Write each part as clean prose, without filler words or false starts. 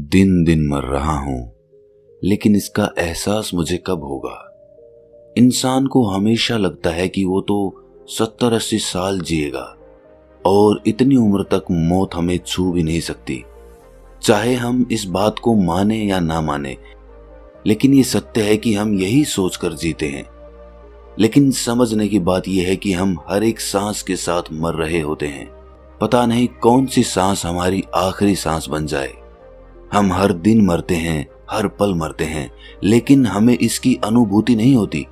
दिन दिन मर रहा हूं, लेकिन इसका एहसास मुझे कब होगा। इंसान को हमेशा लगता है कि वो तो 70-80 साल जिएगा और इतनी उम्र तक मौत हमें छू भी नहीं सकती। चाहे हम इस बात को माने या ना माने, लेकिन ये सत्य है कि हम यही सोचकर जीते हैं। लेकिन समझने की बात यह है कि हम हर एक सांस के साथ मर रहे होते हैं। पता नहीं कौन सी सांस हमारी आखिरी सांस बन जाए। हम हर दिन मरते हैं, हर पल मरते हैं, लेकिन हमें इसकी अनुभूति नहीं होती,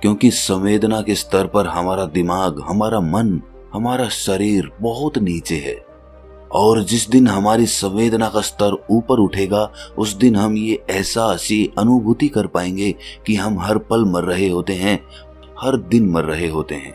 क्योंकि संवेदना के स्तर पर हमारा दिमाग, हमारा मन, हमारा शरीर बहुत नीचे है। और जिस दिन हमारी संवेदना का स्तर ऊपर उठेगा, उस दिन हम ये एहसास, ये अनुभूति कर पाएंगे कि हम हर पल मर रहे होते हैं, हर दिन मर रहे होते हैं।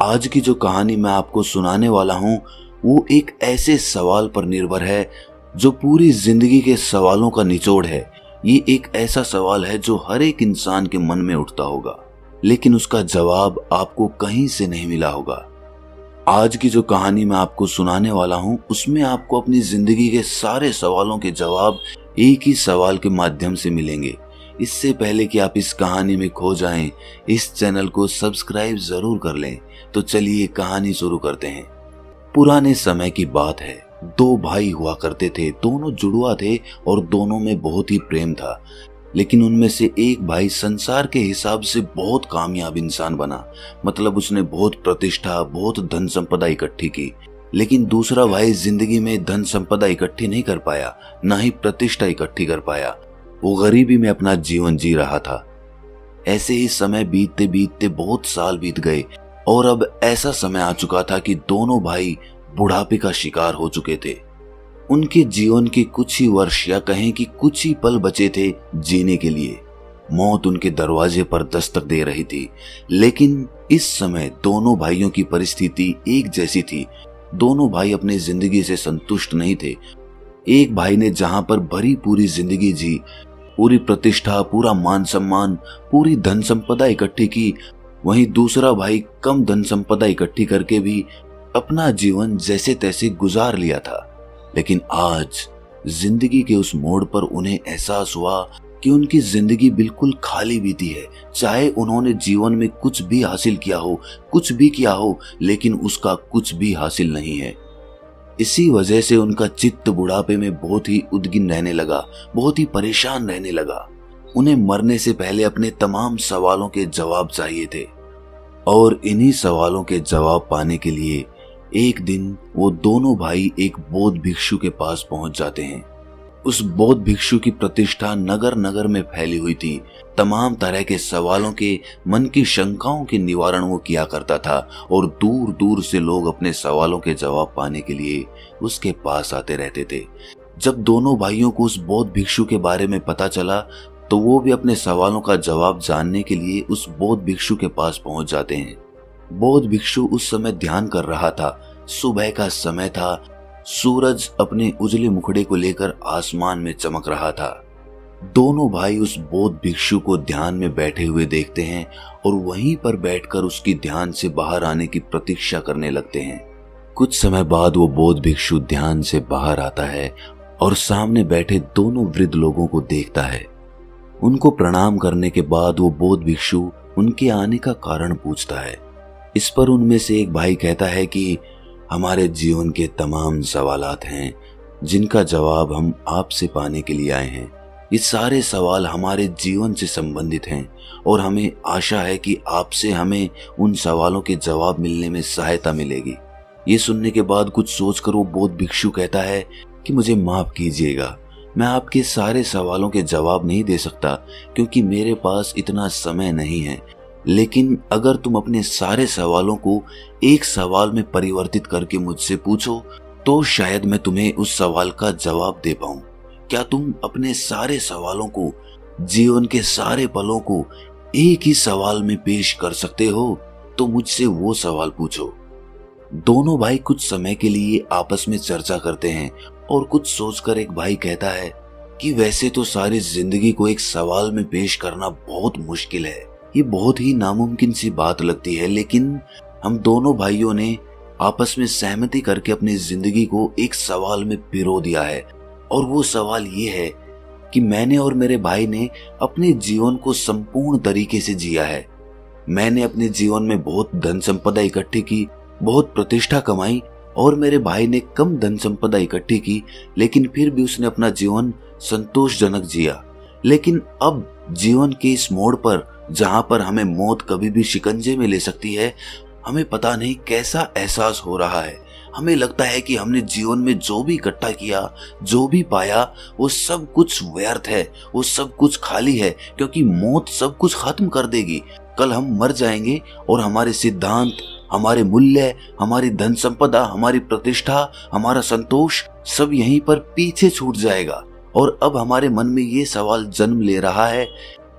आज की जो कहानी मैं आपको सुनाने वाला हूं, वो एक ऐसे सवाल पर निर्भर है जो पूरी जिंदगी के सवालों का निचोड़ है। ये एक ऐसा सवाल है जो हर एक इंसान के मन में उठता होगा, लेकिन उसका जवाब आपको कहीं से नहीं मिला होगा। आज की जो कहानी मैं आपको सुनाने वाला हूं, उसमें आपको अपनी जिंदगी के सारे सवालों के जवाब एक ही सवाल के माध्यम से मिलेंगे। इससे पहले कि आप इस कहानी में खो जाएं, इस चैनल को सब्सक्राइब जरूर कर लें। तो चलिए कहानी शुरू करते हैं। पुराने समय की बात है। दो भाई हुआ करते थे, दोनों जुड़वा थे और दोनों में बहुत ही प्रेम था। लेकिन उनमें से एक भाई संसार के हिसाब से बहुत कामयाब इंसान बना, मतलब उसने बहुत प्रतिष्ठा, बहुत धन संपदा इकट्ठी की। लेकिन दूसरा भाई जिंदगी में धन संपदा इकट्ठी नहीं कर पाया, ना ही प्रतिष्ठा इकट्ठी कर पाया। वो गरीबी में अपना जीवन जी रहा था। ऐसे ही समय बीतते बीतते बहुत साल बीत गए और अब ऐसा समय आ चुका था कि दोनों भाई बुढ़ापे का शिकार हो चुके थे। उनके जीवन के कुछ ही वर्ष या कहें कि कुछ ही पल बचे थे जीने के लिए। मौत उनके दरवाजे पर दस्तक दे रही थी। लेकिन इस समय दोनों भाइयों की परिस्थिति एक जैसी थी। दोनों भाई अपनी जिंदगी से संतुष्ट नहीं थे। एक भाई ने जहां पर भरी पूरी जिंदगी जी, पूरी प्रतिष्ठा, पूरा मान सम्मान, पूरी धन संपदा इकट्ठी की, वहीं दूसरा भाई कम धन संपदा इकट्ठी करके भी अपना जीवन जैसे तैसे गुजार लिया था। लेकिन आज जिंदगी के उस मोड़ पर उन्हें एहसास हुआ कि उनकी जिंदगी बिल्कुल खाली बीती है। चाहे उन्होंने जीवन में कुछ भी हासिल किया हो, कुछ भी किया हो, लेकिन उसका कुछ भी हासिल नहीं है। इसी वजह से उनका चित्त बुढ़ापे में बहुत ही उद्विग्न रहने लगा, बहुत ही परेशान रहने लगा। उन्हें मरने से पहले अपने तमाम सवालों के जवाब चाहिए थे। और इन्हीं सवालों के जवाब पाने के लिए एक दिन वो दोनों भाई एक बौद्ध भिक्षु के पास पहुंच जाते हैं। उस बौद्ध भिक्षु की प्रतिष्ठा नगर नगर में फैली हुई थी। तमाम तरह के सवालों के, मन की शंकाओं के निवारण वो किया करता था और दूर दूर से लोग अपने सवालों के जवाब पाने के लिए उसके पास आते रहते थे। जब दोनों भाइयों को उस बौद्ध भिक्षु के बारे में पता चला, तो वो भी अपने सवालों का जवाब जानने के लिए उस बौद्ध भिक्षु के पास पहुंच जाते हैं। बौद्ध भिक्षु उस समय ध्यान कर रहा था। सुबह का समय था। सूरज अपने उजले मुखड़े को लेकर आसमान में चमक रहा था। दोनों भाई उस बौद्ध भिक्षु को ध्यान में बैठे हुए देखते हैं और वहीं पर बैठकर उसकी ध्यान से बाहर आने की प्रतीक्षा करने लगते हैं। कुछ समय बाद वो बौद्ध भिक्षु ध्यान से बाहर आता है और सामने बैठे दोनों वृद्ध लोगों को देखता है। उनको प्रणाम करने के बाद वो बौद्ध भिक्षु उनके आने का कारण पूछता है। इस पर उनमें से एक भाई कहता है कि हमारे जीवन के तमाम सवालात हैं जिनका जवाब हम आपसे पाने के लिए आए हैं। ये सारे सवाल हमारे जीवन से संबंधित हैं और हमें आशा है कि आपसे हमें उन सवालों के जवाब मिलने में सहायता मिलेगी। ये सुनने के बाद कुछ सोचकर वो बौद्ध भिक्षु कहता है कि मुझे माफ कीजिएगा, मैं आपके सारे सवालों के जवाब नहीं दे सकता क्योंकि मेरे पास इतना समय नहीं है। लेकिन अगर तुम अपने सारे सवालों को एक सवाल में परिवर्तित करके मुझसे पूछो, तो शायद मैं तुम्हें उस सवाल का जवाब दे पाऊं। क्या तुम अपने सारे सवालों को, जीवन के सारे पलों को एक ही सवाल में पेश कर सकते हो? तो मुझसे वो सवाल पूछो। दोनों भाई कुछ समय के लिए आपस में चर्चा करते हैं और कुछ सोचकर एक भाई कहता है कि वैसे तो सारी जिंदगी को एक सवाल में पेश करना बहुत मुश्किल है। ये बहुत ही नामुमकिन सी बात लगती है, लेकिन हम दोनों भाइयों ने आपस में सहमति करके अपनी जिंदगी को एक सवाल में पिरो दिया है और वो सवाल ये है कि मैंने और मेरे भाई ने अपने जीवन को संपूर्ण तरीके से जिया है। मैंने अपने जीवन में बहुत धन संपदा इकट्ठी की, बहुत प्रतिष्ठा कमाई, और मेरे भाई ने कम धन संपदा इकट्ठी की, लेकिन फिर भी उसने अपना जीवन संतोषजनक जिया। लेकिन अब जीवन के इस मोड़ पर, जहां पर हमें मौत कभी भी शिकंजे में ले सकती है, हमें पता नहीं कैसा एहसास हो रहा है। हमें लगता है कि हमने जीवन में जो भी इकट्ठा किया, जो भी पाया, वो सब कुछ व्यर्थ है, वो सब कुछ खाली है, क्योंकि मौत सब कुछ खत्म कर देगी। कल हम मर जाएंगे और हमारे सिद्धांत, हमारे मूल्य, हमारी धन संपदा, हमारी प्रतिष्ठा, हमारा संतोष सब यहीं पर पीछे छूट जाएगा। और अब हमारे मन में ये सवाल जन्म ले रहा है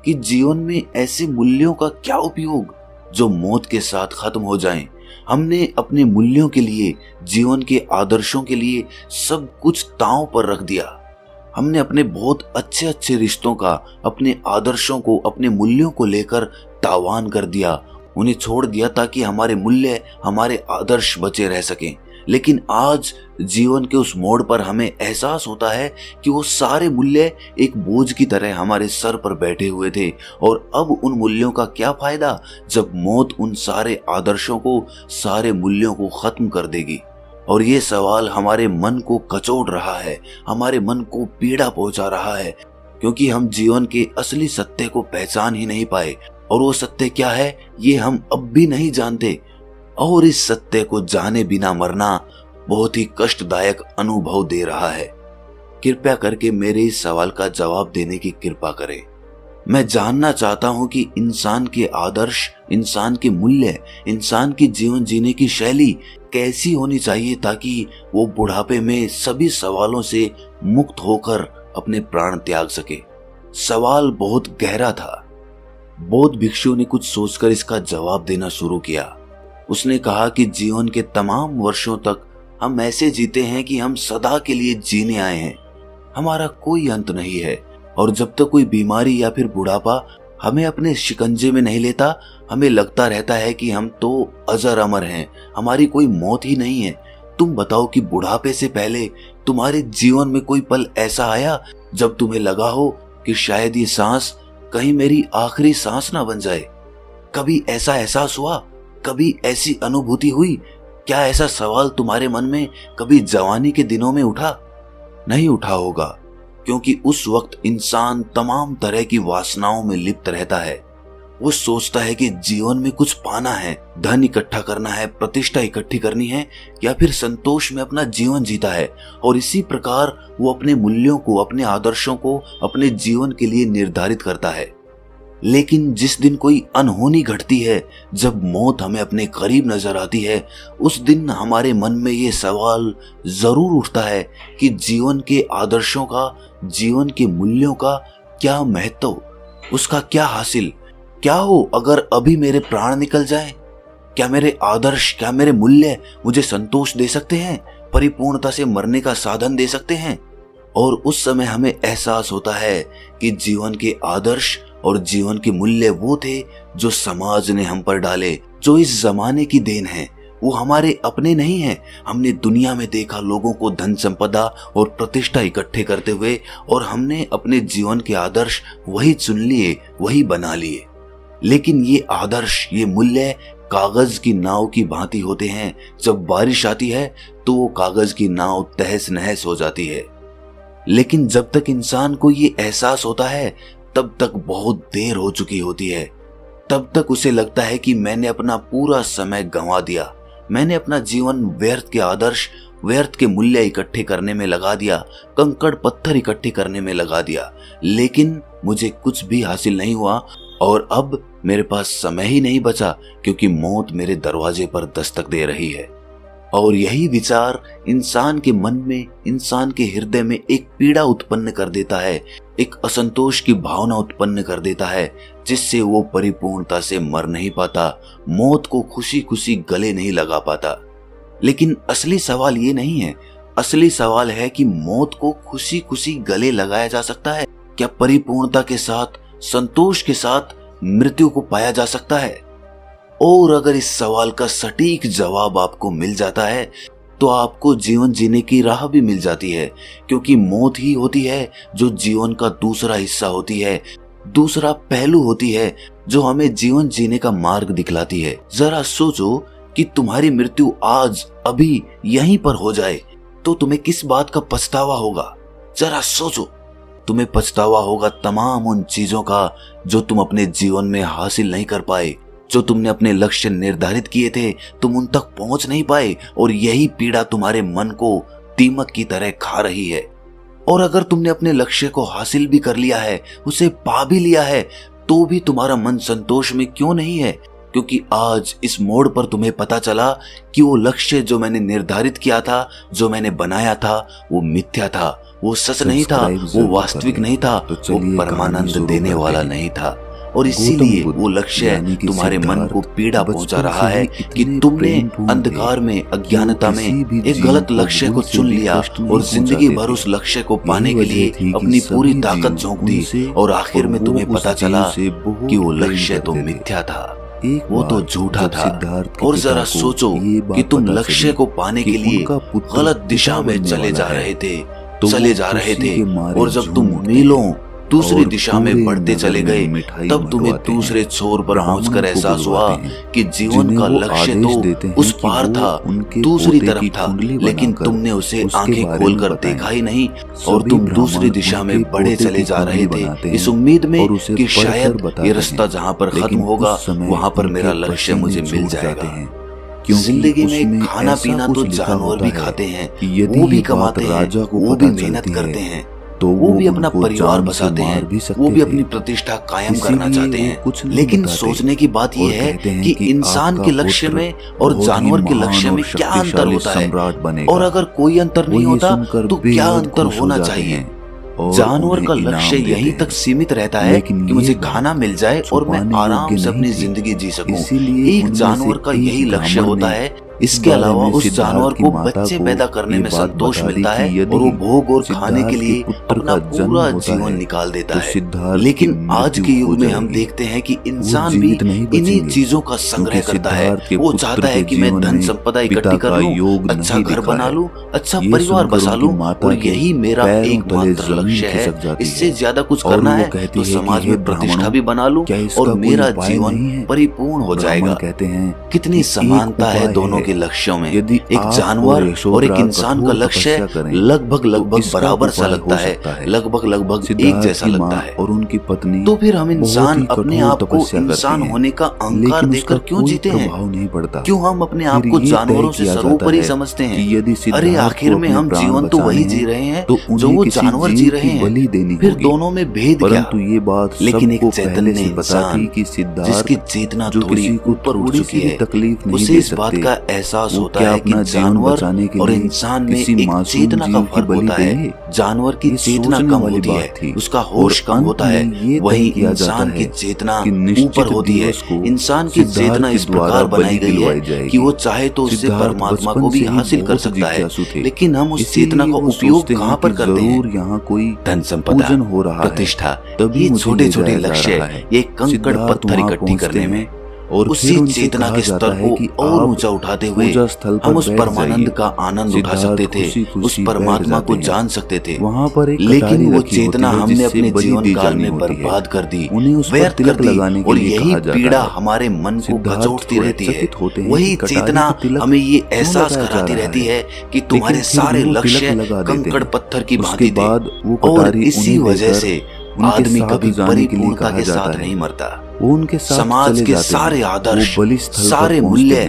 कि जीवन में ऐसे मूल्यों का क्या उपयोग जो मौत के साथ खत्म हो जाएं। हमने अपने मूल्यों के लिए, जीवन के आदर्शों के लिए सब कुछ दांव पर रख दिया। हमने अपने बहुत अच्छे अच्छे रिश्तों का, अपने आदर्शों को, अपने मूल्यों को लेकर तावान कर दिया, उन्हें छोड़ दिया ताकि हमारे मूल्य, हमारे आदर्श बचे रह सकें। लेकिन आज जीवन के उस मोड़ पर हमें एहसास होता है कि वो सारे मूल्य एक बोझ की तरह हमारे सर पर बैठे हुए थे, और अब उन मूल्यों का क्या फायदा जब मौत उन सारे आदर्शों को, सारे मूल्यों को खत्म कर देगी। और ये सवाल हमारे मन को कचोट रहा है, हमारे मन को पीड़ा पहुंचा रहा है, क्योंकि हम जीवन के असली सत्य को पहचान ही नहीं पाए। और वो सत्य क्या है, ये हम अब भी नहीं जानते। और इस सत्य को जाने बिना मरना बहुत ही कष्टदायक अनुभव दे रहा है। कृपया करके मेरे इस सवाल का जवाब देने की कृपा करें। मैं जानना चाहता हूं कि इंसान के आदर्श, इंसान के मूल्य, इंसान की जीवन जीने की शैली कैसी होनी चाहिए ताकि वो बुढ़ापे में सभी सवालों से मुक्त होकर अपने प्राण त्याग सके। सवाल बहुत गहरा था। बौद्ध भिक्षु ने कुछ सोचकर इसका जवाब देना शुरू किया। उसने कहा कि जीवन के तमाम वर्षों तक हम ऐसे जीते हैं कि हम सदा के लिए जीने आए हैं, हमारा कोई अंत नहीं है। और जब तक कोई बीमारी या फिर बुढ़ापा हमें अपने शिकंजे में नहीं लेता, हमें लगता रहता है कि हम तो अजर अमर हैं, हमारी कोई मौत ही नहीं है। तुम बताओ कि बुढ़ापे से पहले तुम्हारे जीवन में कोई पल ऐसा आया जब तुम्हें लगा हो कि शायद ये सांस कहीं मेरी आखिरी सांस ना बन जाए? कभी ऐसा एहसास हुआ? कभी ऐसी अनुभूति हुई? क्या ऐसा सवाल तुम्हारे मन में कभी जवानी के दिनों में उठा? नहीं उठा होगा, क्योंकि उस वक्त इंसान तमाम तरह की वासनाओं में लिप्त रहता है। वो सोचता है कि जीवन में कुछ पाना है, धन इकट्ठा करना है, प्रतिष्ठा इकट्ठी करनी है, या फिर संतोष में अपना जीवन जीता है। और इसी प्रकार वो अपने मूल्यों को, अपने आदर्शों को अपने जीवन के लिए निर्धारित करता है। लेकिन जिस दिन कोई अनहोनी घटती है, जब मौत हमें अपने करीब नजर आती है, उस दिन हमारे मन में ये सवाल जरूर उठता है कि जीवन के आदर्शों का, जीवन के मूल्यों का क्या महत्व, उसका क्या हासिल? क्या हो अगर अभी मेरे प्राण निकल जाएं? क्या मेरे आदर्श, क्या मेरे मूल्य मुझे संतोष दे सकते हैं, परिपूर्णता से मरने का साधन दे सकते हैं? और उस समय हमें एहसास होता है कि जीवन के आदर्श और जीवन के मूल्य वो थे जो समाज ने हम पर डाले, जो इस जमाने की देन है, वो हमारे अपने नहीं हैं। हमने दुनिया में देखा लोगों को धन संपदा और प्रतिष्ठा इकट्ठे करते हुए, और हमने अपने जीवन के आदर्श वही चुन लिए, वही बना लिए। लेकिन ये आदर्श, ये मूल्य कागज की नाव की भांति होते हैं। जब बारिश आती है तो वो कागज की नाव तहस नहस हो जाती है। लेकिन जब तक इंसान को ये एहसास होता है, तब तक बहुत देर हो चुकी होती है। तब तक उसे लगता है कि मैंने अपना पूरा समय गंवा दिया, मैंने अपना जीवन व्यर्थ के आदर्श, व्यर्थ के मूल्य इकट्ठे करने में लगा दिया, कंकड़ पत्थर इकट्ठे करने में लगा दिया, लेकिन मुझे कुछ भी हासिल नहीं हुआ। और अब मेरे पास समय ही नहीं बचा, क्योंकि मौत मेरे दरवाजे पर दस्तक दे रही है। और यही विचार इंसान के मन में, इंसान के हृदय में एक पीड़ा उत्पन्न कर देता है, एक असंतोष की भावना उत्पन्न कर देता है, जिससे वो परिपूर्णता से मर नहीं पाता, मौत को खुशी खुशी गले नहीं लगा पाता। लेकिन असली सवाल ये नहीं है। असली सवाल है कि मौत को खुशी खुशी गले लगाया जा सकता है? क्या परिपूर्णता के साथ, संतोष के साथ मृत्यु को पाया जा सकता है? और अगर इस सवाल का सटीक जवाब आपको मिल जाता है, तो आपको जीवन जीने की राह भी मिल जाती है, क्योंकि मौत ही होती है जो जीवन का दूसरा हिस्सा होती है, दूसरा पहलू होती है जो हमें जीवन जीने का मार्ग दिखलाती है। जरा सोचो कि तुम्हारी मृत्यु आज अभी यहीं पर हो जाए तो तुम्हें किस बात का पछतावा होगा। जरा सोचो, तुम्हें पछतावा होगा तमाम उन चीजों का जो तुम अपने जीवन में हासिल नहीं कर पाए, जो तुमने अपने लक्ष्य निर्धारित किए थे, तुम उन तक पहुंच नहीं पाए, और यही पीड़ा तुम्हारे मन को दीमक की तरह खा रही है। और अगर तुमने अपने लक्ष्य को हासिल भी कर लिया है, उसे पा भी लिया है, तो भी तुम्हारा मन संतोष में क्यों नहीं है? क्योंकि आज इस मोड़ पर तुम्हें पता चला कि वो लक्ष्य जो मैंने निर्धारित किया था, जो मैंने बनाया था, वो मिथ्या था, वो सच नहीं था, वो वास्तविक नहीं था, वो परमानंद देने वाला नहीं था। और इसीलिए वो लक्ष्य तुम्हारे मन को पीड़ा पहुंचा रहा है कि तुमने अंधकार में, अज्ञानता में एक गलत लक्ष्य को चुन लिया और जिंदगी भर उस लक्ष्य को पाने के लिए अपनी पूरी ताकत झोंक दी, और आखिर में तुम्हें पता चला कि वो लक्ष्य तो मिथ्या था, वो तो झूठा था। और जरा सोचो कि तुम लक्ष्य को पाने के लिए गलत दिशा में चले जा रहे थे, और जब तुम मीलों दूसरी दिशा में बढ़ते चले गए, तब तुम्हें दूसरे छोर पर पहुंचकर एहसास हुआ कि जीवन का लक्ष्य तो उस पार था, दूसरी तरफ था, लेकिन तुमने उसे आंखें खोलकर देखा ही नहीं, और तुम दूसरी दिशा में बढ़े चले जा रहे थे इस उम्मीद में कि शायद ये रास्ता जहाँ पर खत्म होगा वहाँ पर मेरा लक्ष्य मुझे मिल जाएगा। जिंदगी में खाना पीना तो जानवर भी खाते हैं, वो भी कमाते हैं, वो भी मेहनत करते हैं, तो वो भी अपना परिवार बसाते हैं, वो भी अपनी प्रतिष्ठा कायम करना चाहते हैं। लेकिन सोचने की बात यह है कि इंसान के लक्ष्य में और जानवर के लक्ष्य में क्या अंतर होता है, और अगर कोई अंतर नहीं होता तो क्या अंतर होना चाहिए। जानवर का लक्ष्य यहीं तक सीमित रहता है कि मुझे खाना मिल जाए और मैं आराम से अपनी जिंदगी जी सकूं। एक जानवर का यही लक्ष्य होता है। इसके अलावा उस जानवर को बच्चे पैदा करने में संतोष मिलता है और वो भोग और खाने के लिए अपना पूरा जीवन निकाल देता है। लेकिन आज के युग में हम देखते हैं कि इंसान भी इन्हीं चीजों का संग्रह करता है। वो चाहता है कि मैं धन संपदा इकट्ठी कर लूं, अच्छा घर बना लूं, अच्छा परिवार बसा लूं, और यही मेरा एकमात्र लक्ष्य है। इससे ज्यादा कुछ करना है तो समाज में प्रतिष्ठा भी बना लूं और मेरा जीवन परिपूर्ण हो जाएगा। कितनी समानता है दोनों के लक्ष्यों में। एक जानवर और एक इंसान का लक्ष्य लगभग बराबर सा लगता है, लगभग एक जैसा लगता है। और उनकी पत्नी तो फिर हम इंसान अपने आप को इंसान होने का अहंकार देकर क्यों जीते हैं? नहीं पड़ता। क्यों हम अपने आप को जानवरों से सर्वोपरि समझते हैं? अरे आखिर में हम जीवन तो वही जी रहे हैं जो वो जानवर जी रहे हैं, फिर दोनों में भेद क्या? ये बात लेकिन एक चैतन्य इंसान जिसकी चेतना थोड़ी ऊपर उठ चुकी है, उसे इस बात का एहसास होता है कि जानवर और इंसान में एक चेतना का फर्क होता है। जानवर की चेतना कम होती है, उसका होश कम होता है, वही इंसान की चेतना ऊपर होती है। इंसान की चेतना इस प्रकार बनाई गई है कि वो चाहे तो उससे परमात्मा को भी हासिल कर सकता है। लेकिन हम उस चेतना का उपयोग कहाँ पर करते हैं? यहाँ कोई धन संपदा, प्रतिष्ठा, ये छोटे छोटे लक्ष्य, ये कंकड़ पत्थर इकट्ठी करने में, और उसी चेतना के स्तर को और ऊंचा उठाते हुए हम उस परमानंद का आनंद उठा सकते थे, उस परमात्मा को जान सकते थे। वहाँ पर लेकिन वो चेतना हमने अपने जीवन काल में बर्बाद कर दी, व्यर्थ कर दी, और यही पीड़ा हमारे मन को कचोटती रहती है। वही चेतना हमें ये एहसास कराती रहती है कि तुम्हारे सारे लक्ष्य कंकड़ पत्थर की भांति थे, और इसी वजह से आदमी कभी परिपूर्णता के साथ नहीं मरता। उनके समाज के सारे आदर्श, सारे मूल्य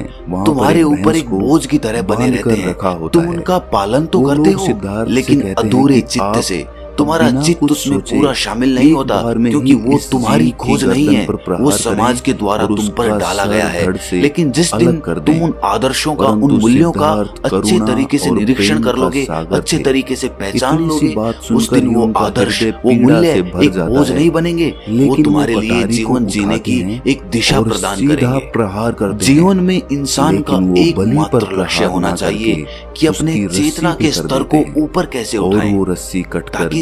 तुम्हारे ऊपर एक बोझ की तरह बने रहते हैं। तुम उनका पालन तो करते हो, लेकिन अधूरे चित्त से। तुम्हारा चित्त उसमें पूरा शामिल नहीं होता, क्योंकि वो तुम्हारी खोज नहीं है, वो समाज के द्वारा तुम पर डाला गया है। लेकिन जिस दिन तुम उन आदर्शों का, उन मूल्यों का अच्छे तरीके से निरीक्षण कर लोगे, अच्छे तरीके से पहचान लोगे, उस दिन वो आदर्श, वो मूल्य एक बोझ नहीं बनेंगे, वो तुम्हारे लिए जीवन जीने की एक दिशा प्रदान करेंगे। जीवन में इंसान का एकमात्र लक्ष्य होना चाहिए कि अपने चेतना के स्तर को ऊपर कैसे उठाएं, ताकि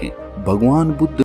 सकें। भगवान बुद्ध